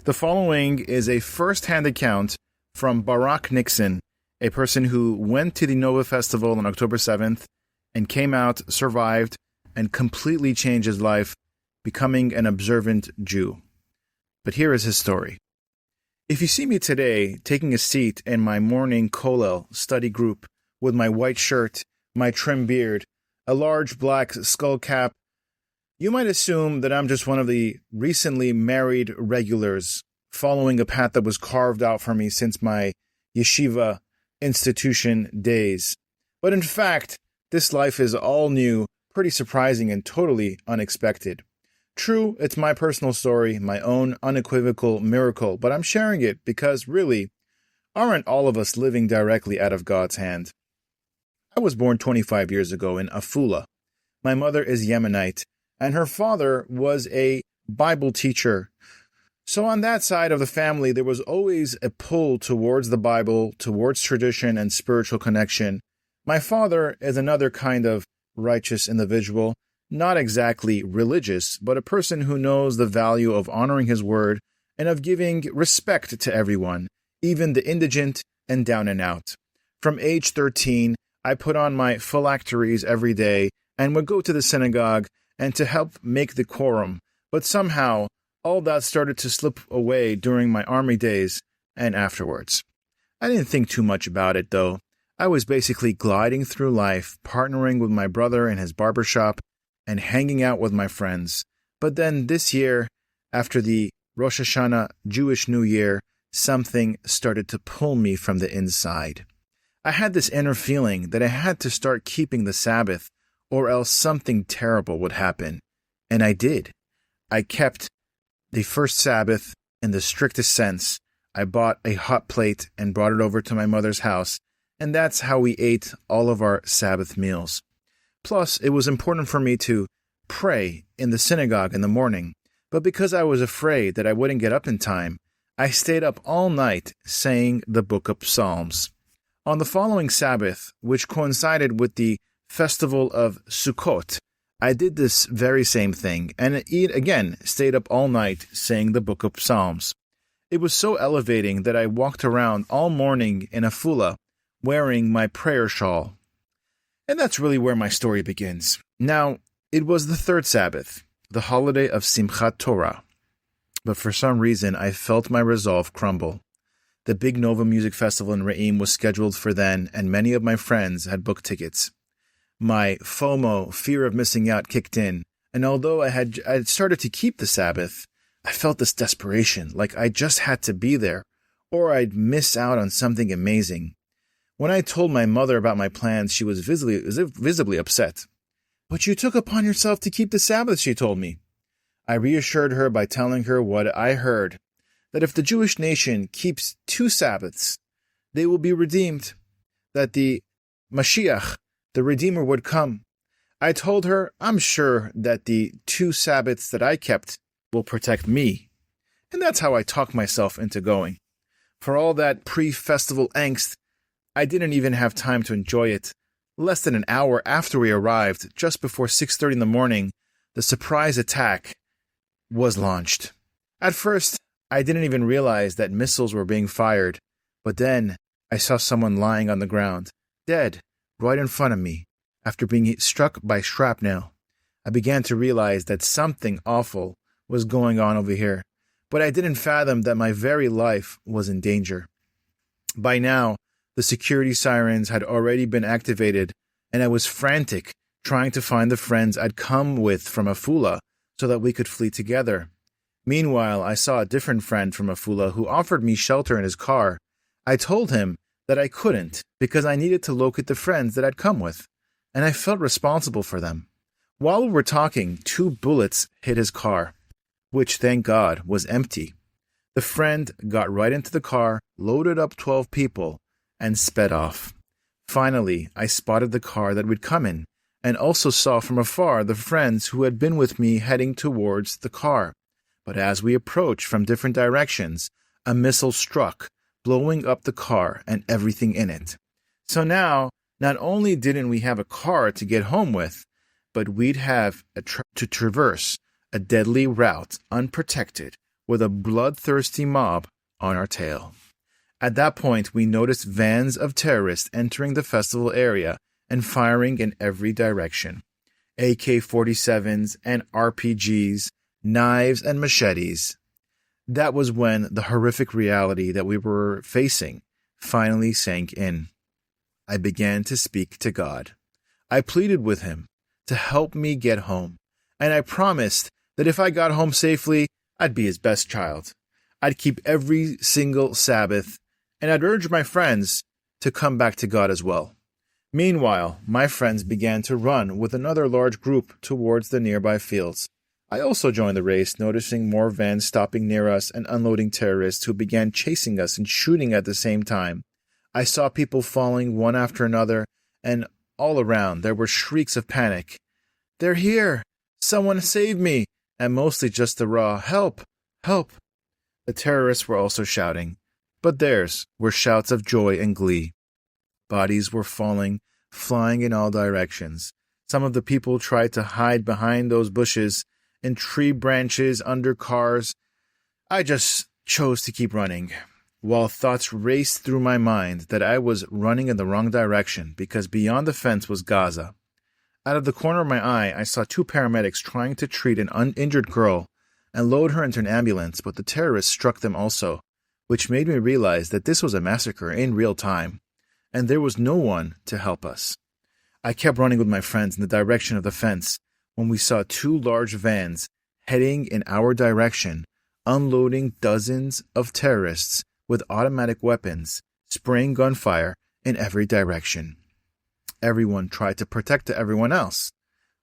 The following is a first-hand account from Barak Nixon, a person who went to the Nova Festival on October 7th and came out, survived, and completely changed his life, becoming an observant Jew. But here is his story. If you see me today taking a seat in my morning kollel study group with my white shirt, my trim beard, a large black skull cap, you might assume that I'm just one of the recently married regulars following a path that was carved out for me since my yeshiva institution days. But in fact, this life is all new, pretty surprising, and totally unexpected. True, it's my personal story, my own unequivocal miracle, but I'm sharing it because, really, aren't all of us living directly out of God's hand? I was born 25 years ago in Afula. My mother is Yemenite, and her father was a Bible teacher. So on that side of the family, there was always a pull towards the Bible, towards tradition and spiritual connection. My father is another kind of righteous individual, not exactly religious, but a person who knows the value of honoring his word and of giving respect to everyone, even the indigent and down and out. From age 13, I put on my phylacteries every day and would go to the synagogue and to help make the quorum, but somehow all that started to slip away during my army days and afterwards. I didn't think too much about it, though. I was basically gliding through life, partnering with my brother in his barbershop and hanging out with my friends. But then this year, after the Rosh Hashanah Jewish New Year, something started to pull me from the inside. I had this inner feeling that I had to start keeping the Sabbath, or else something terrible would happen. And I did. I kept the first Sabbath in the strictest sense. I bought a hot plate and brought it over to my mother's house, and that's how we ate all of our Sabbath meals. Plus, it was important for me to pray in the synagogue in the morning, but because I was afraid that I wouldn't get up in time, I stayed up all night saying the book of Psalms. On the following Sabbath, which coincided with the festival of Sukkot, I did this very same thing, and again stayed up all night saying the book of Psalms. It was so elevating that I walked around all morning in Afula wearing my prayer shawl. And that's really where my story begins. Now, it was the third Sabbath, the holiday of Simchat Torah. But for some reason, I felt my resolve crumble. The big Nova Music Festival in Re'im was scheduled for then, and many of my friends had booked tickets. My FOMO, fear of missing out, kicked in, and although I had started to keep the Sabbath, I felt this desperation, like I just had to be there, or I'd miss out on something amazing. When I told my mother about my plans, she was visibly upset. "But you took upon yourself to keep the Sabbath," she told me. I reassured her by telling her what I heard, that if the Jewish nation keeps 2 Sabbaths, they will be redeemed, that the Mashiach, the Redeemer, would come. I told her I'm sure that the 2 Sabbaths that I kept will protect me. And that's how I talked myself into going. For all that pre-festival angst, I didn't even have time to enjoy it. Less than an hour after we arrived, just before 6:30 in the morning, the surprise attack was launched. At first, I didn't even realize that missiles were being fired, but then I saw someone lying on the ground, dead, right in front of me. After being struck by shrapnel, I began to realize that something awful was going on over here, but I didn't fathom that my very life was in danger. By now, the security sirens had already been activated, and I was frantic, trying to find the friends I'd come with from Afula so that we could flee together. Meanwhile, I saw a different friend from Afula who offered me shelter in his car. I told him that I couldn't because I needed to locate the friends that I'd come with, and I felt responsible for them. While we were talking, 2 bullets hit his car, which, thank God, was empty. The friend got right into the car, loaded up 12 people, and sped off. Finally, I spotted the car that we'd come in, and also saw from afar the friends who had been with me heading towards the car. But as we approached from different directions, a missile struck, blowing up the car and everything in it. So now, not only didn't we have a car to get home with, but we'd have to traverse a deadly route unprotected with a bloodthirsty mob on our tail. At that point, we noticed vans of terrorists entering the festival area and firing in every direction. AK-47s and RPGs, knives and machetes. That was when the horrific reality that we were facing finally sank in. I began to speak to God. I pleaded with him to help me get home, and I promised that if I got home safely, I'd be his best child. I'd keep every single Sabbath, and I'd urge my friends to come back to God as well. Meanwhile, my friends began to run with another large group towards the nearby fields. I also joined the race, noticing more vans stopping near us and unloading terrorists who began chasing us and shooting at the same time. I saw people falling one after another, and all around there were shrieks of panic. "They're here! Someone save me!" And mostly just the raw, "Help! Help!" The terrorists were also shouting, but theirs were shouts of joy and glee. Bodies were falling, flying in all directions. Some of the people tried to hide behind those bushes, in tree branches, under cars. I just chose to keep running, while thoughts raced through my mind that I was running in the wrong direction because beyond the fence was Gaza. Out of the corner of my eye, I saw two paramedics trying to treat an uninjured girl and load her into an ambulance, but the terrorists struck them also, which made me realize that this was a massacre in real time, and there was no one to help us. I kept running with my friends in the direction of the fence when we saw two large vans heading in our direction, unloading dozens of terrorists with automatic weapons, spraying gunfire in every direction. Everyone tried to protect everyone else.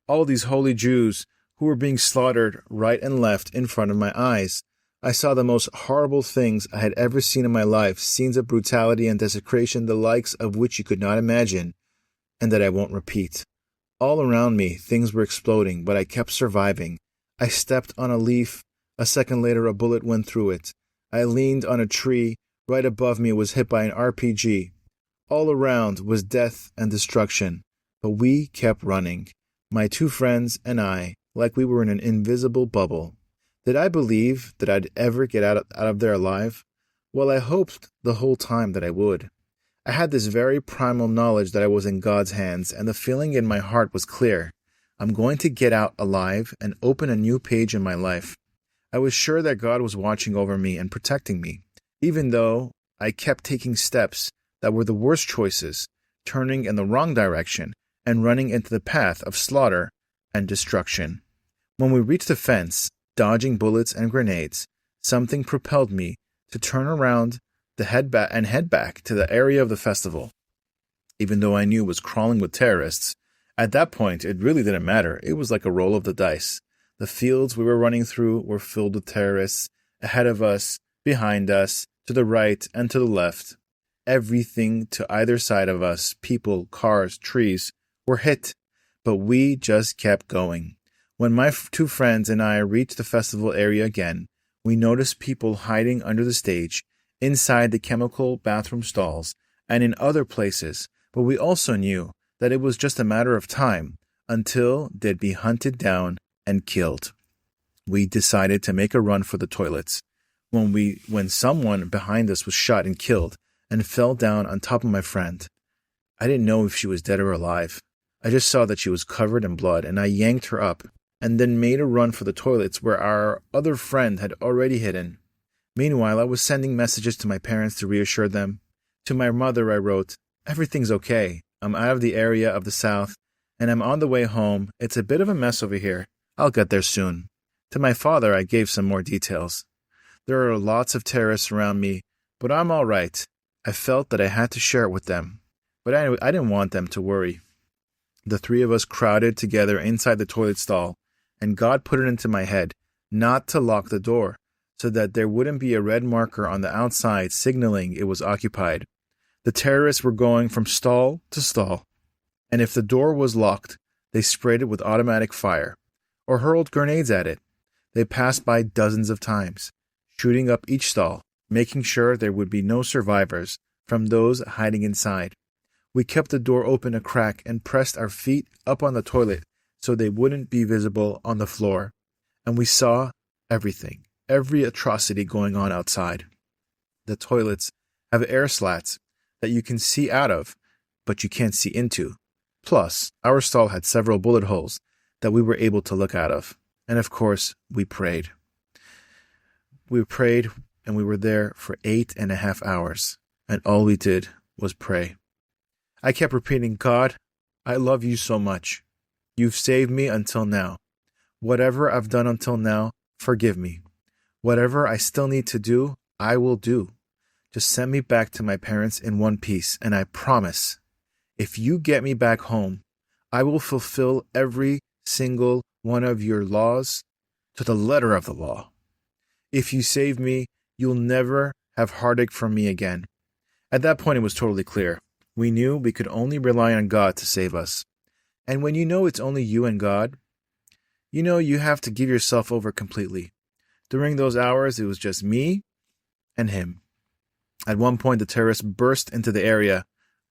All these holy Jews who were being slaughtered right and left in front of my eyes. I saw the most horrible things I had ever seen in my life, scenes of brutality and desecration, the likes of which you could not imagine, and that I won't repeat. All around me, things were exploding, but I kept surviving. I stepped on a leaf. A second later, a bullet went through it. I leaned on a tree. Right above me was hit by an RPG. All around was death and destruction, but we kept running. My two friends and I, like we were in an invisible bubble. Did I believe that I'd ever get out of there alive? Well, I hoped the whole time that I would. I had this very primal knowledge that I was in God's hands, and the feeling in my heart was clear. I'm going to get out alive and open a new page in my life. I was sure that God was watching over me and protecting me, even though I kept taking steps that were the worst choices, turning in the wrong direction and running into the path of slaughter and destruction. When we reached the fence, dodging bullets and grenades, something propelled me to turn around head back to the area of the festival. Even though I knew it was crawling with terrorists, at that point it really didn't matter. It was like a roll of the dice. The fields we were running through were filled with terrorists, ahead of us, behind us, to the right and to the left. Everything to either side of us, people, cars, trees, were hit, but we just kept going. When my two friends and I reached the festival area again, we noticed people hiding under the stage, inside the chemical bathroom stalls, and in other places, but we also knew that it was just a matter of time until they'd be hunted down and killed. We decided to make a run for the toilets. When someone behind us was shot and killed and fell down on top of my friend, I didn't know if she was dead or alive. I just saw that she was covered in blood, and I yanked her up and then made a run for the toilets where our other friend had already hidden. Meanwhile, I was sending messages to my parents to reassure them. To my mother, I wrote, "Everything's okay. I'm out of the area of the South, and I'm on the way home. It's a bit of a mess over here. I'll get there soon." To my father, I gave some more details. There are lots of terrorists around me, but I'm all right. I felt that I had to share it with them, but I didn't want them to worry. The three of us crowded together inside the toilet stall, and God put it into my head not to lock the door, so that there wouldn't be a red marker on the outside signaling it was occupied. The terrorists were going from stall to stall, and if the door was locked, they sprayed it with automatic fire, or hurled grenades at it. They passed by dozens of times, shooting up each stall, making sure there would be no survivors from those hiding inside. We kept the door open a crack and pressed our feet up on the toilet so they wouldn't be visible on the floor, and we saw everything. every atrocity going on outside. The toilets have air slats that you can see out of, but you can't see into. Plus, our stall had several bullet holes that we were able to look out of. And of course, we prayed. We prayed, and we were there for 8.5 hours, and all we did was pray. I kept repeating, God, I love you so much. You've saved me until now. Whatever I've done until now, forgive me. Whatever I still need to do, I will do. Just send me back to my parents in one piece, and I promise, if you get me back home, I will fulfill every single one of your laws to the letter of the law. If you save me, you'll never have heartache from me again. At that point, it was totally clear. We knew we could only rely on God to save us. And when you know it's only you and God, you know you have to give yourself over completely. During those hours, it was just me and him. At one point, the terrorist burst into the area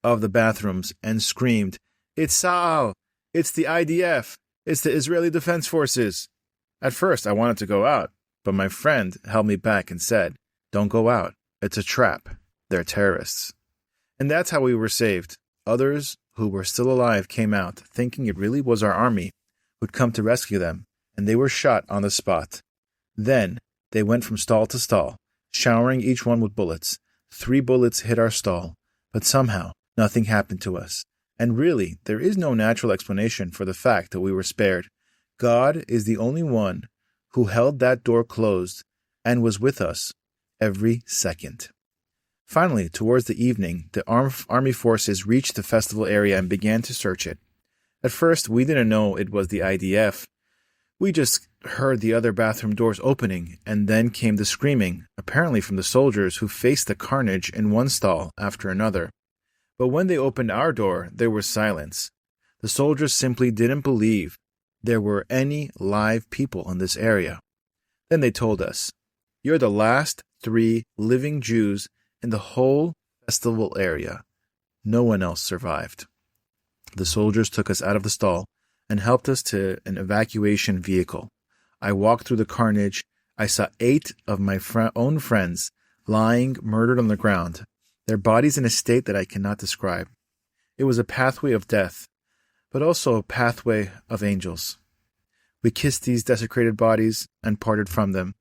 of the bathrooms and screamed, "It's Sa'al! It's the IDF! It's the Israeli Defense Forces!" At first, I wanted to go out, but my friend held me back and said, "Don't go out. It's a trap. They're terrorists." And that's how we were saved. Others who were still alive came out, thinking it really was our army who'd come to rescue them, and they were shot on the spot. Then they went from stall to stall, showering each one with bullets. 3 bullets hit our stall, but somehow nothing happened to us. And really, there is no natural explanation for the fact that we were spared. God is the only one who held that door closed and was with us every second. Finally, towards the evening, the army forces reached the festival area and began to search it. At first, we didn't know it was the IDF. We just heard the other bathroom doors opening, and then came the screaming, apparently from the soldiers who faced the carnage in one stall after another. But when they opened our door, there was silence. The soldiers simply didn't believe there were any live people in this area. Then they told us, "You're the last 3 living Jews in the whole festival area. No one else survived." The soldiers took us out of the stall and helped us to an evacuation vehicle. I walked through the carnage. I saw 8 of my own friends lying murdered on the ground, their bodies in a state that I cannot describe. It was a pathway of death, but also a pathway of angels. We kissed these desecrated bodies and parted from them.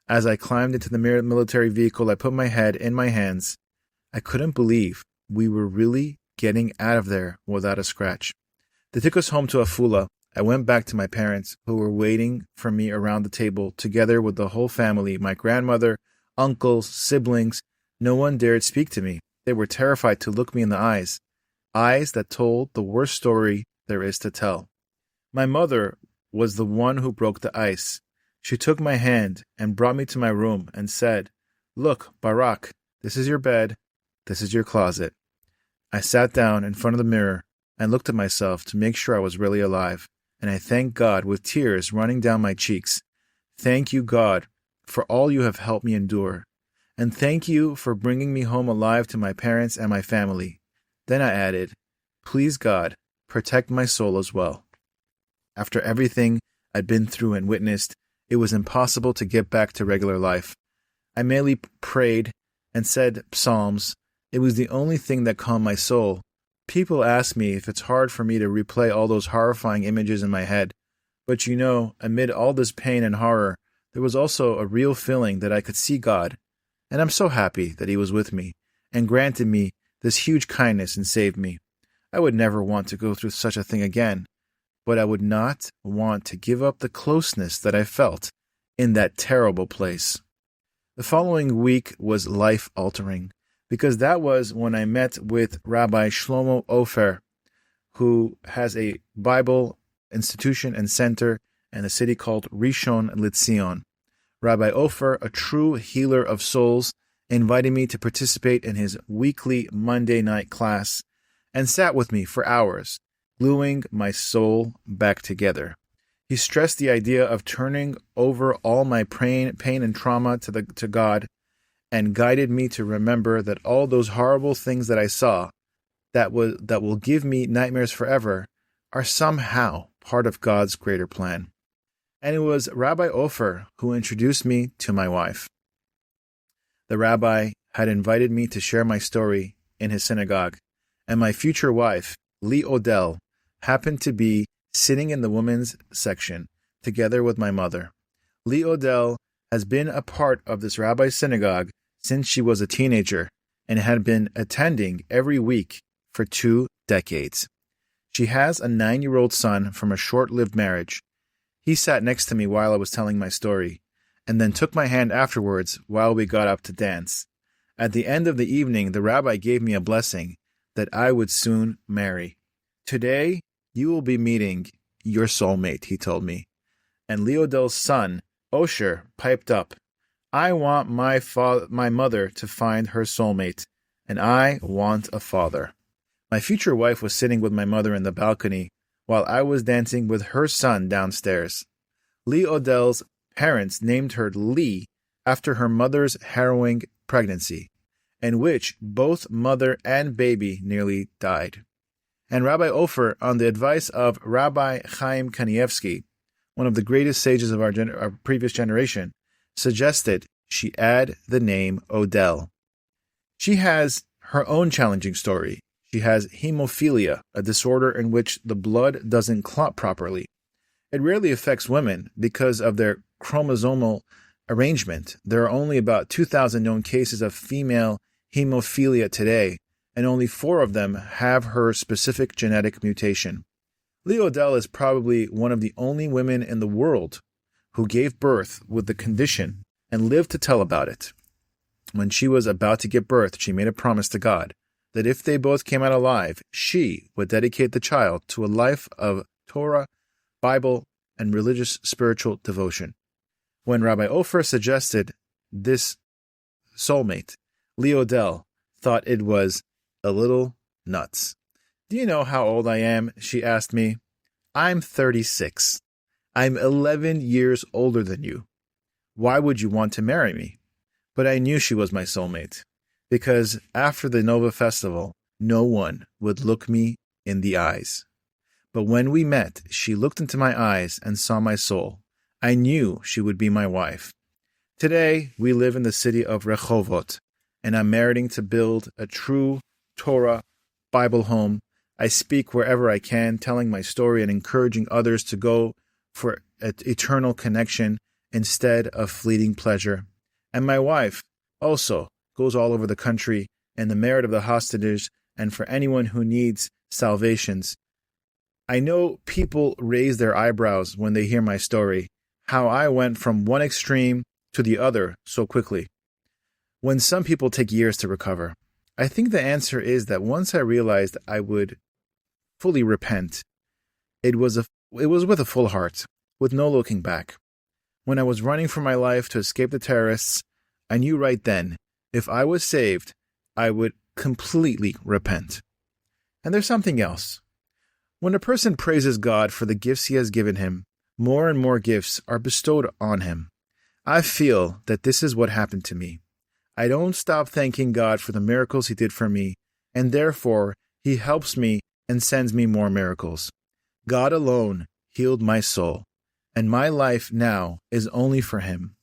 As I climbed into the military vehicle, I put my head in my hands. I couldn't believe we were really getting out of there without a scratch. They took us home to Afula. I went back to my parents, who were waiting for me around the table, together with the whole family, my grandmother, uncles, siblings. No one dared speak to me. They were terrified to look me in the eyes that told the worst story there is to tell. My mother was the one who broke the ice. She took my hand and brought me to my room and said, "Look, Barak, this is your bed, this is your closet." I sat down in front of the mirror and looked at myself to make sure I was really alive, and I thanked God with tears running down my cheeks. Thank you, God, for all you have helped me endure, and thank you for bringing me home alive to my parents and my family. Then I added, please, God, protect my soul as well. After everything I'd been through and witnessed, it was impossible to get back to regular life. I merely prayed and said psalms. It was the only thing that calmed my soul. People ask me if it's hard for me to replay all those horrifying images in my head. But you know, amid all this pain and horror, there was also a real feeling that I could see God. And I'm so happy that He was with me and granted me this huge kindness and saved me. I would never want to go through such a thing again, but I would not want to give up the closeness that I felt in that terrible place. The following week was life-altering, because that was when I met with Rabbi Shlomo Ofer, who has a Bible institution and center in a city called Rishon LeZion. Rabbi Ofer, a true healer of souls, invited me to participate in his weekly Monday night class and sat with me for hours, gluing my soul back together. He stressed the idea of turning over all my pain and trauma to God, and guided me to remember that all those horrible things that I saw that will give me nightmares forever are somehow part of God's greater plan. And it was Rabbi Ofer who introduced me to my wife. The rabbi had invited me to share my story in his synagogue, and my future wife, Lee Odell, happened to be sitting in the women's section together with my mother. Lee Odell has been a part of this rabbi's synagogue since she was a teenager and had been attending every week for 2 decades. She has a 9-year-old son from a short-lived marriage. He sat next to me while I was telling my story, and then took my hand afterwards while we got up to dance. At the end of the evening, the rabbi gave me a blessing that I would soon marry. Today, you will be meeting your soulmate, he told me. And Leodell's son, Osher, piped up, I want my mother to find her soulmate, and I want a father. My future wife was sitting with my mother in the balcony while I was dancing with her son downstairs. Lee Odell's parents named her Lee after her mother's harrowing pregnancy, in which both mother and baby nearly died. And Rabbi Ofer, on the advice of Rabbi Chaim Kanievsky, one of the greatest sages of our previous generation, suggested she add the name Odell. She has her own challenging story. She has hemophilia, a disorder in which the blood doesn't clot properly. It rarely affects women because of their chromosomal arrangement. There are only about 2,000 known cases of female hemophilia today, and only 4 of them have her specific genetic mutation. Lee Odell is probably one of the only women in the world who gave birth with the condition and lived to tell about it. When she was about to give birth, she made a promise to God that if they both came out alive, she would dedicate the child to a life of Torah, Bible, and religious spiritual devotion. When Rabbi Ofer suggested this soulmate, Lee Odell thought it was a little nuts. Do you know how old I am? She asked me. I'm 36. I'm 11 years older than you. Why would you want to marry me? But I knew she was my soulmate, because after the Nova Festival, no one would look me in the eyes. But when we met, she looked into my eyes and saw my soul. I knew she would be my wife. Today, we live in the city of Rehovot, and I'm marrying to build a true Torah Bible home. I speak wherever I can, telling my story and encouraging others to go for an eternal connection instead of fleeting pleasure. And my wife also goes all over the country in the merit of the hostages and for anyone who needs salvations. I know people raise their eyebrows when they hear my story, how I went from one extreme to the other so quickly, when some people take years to recover. I think the answer is that once I realized I would fully repent, it was with a full heart, with no looking back. When I was running for my life to escape the terrorists, I knew right then, if I was saved, I would completely repent. And there's something else. When a person praises God for the gifts he has given him, more and more gifts are bestowed on him. I feel that this is what happened to me. I don't stop thanking God for the miracles he did for me, and therefore he helps me and sends me more miracles. God alone healed my soul, and my life now is only for him.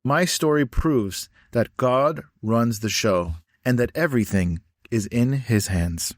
My story proves that God runs the show and that everything is in his hands.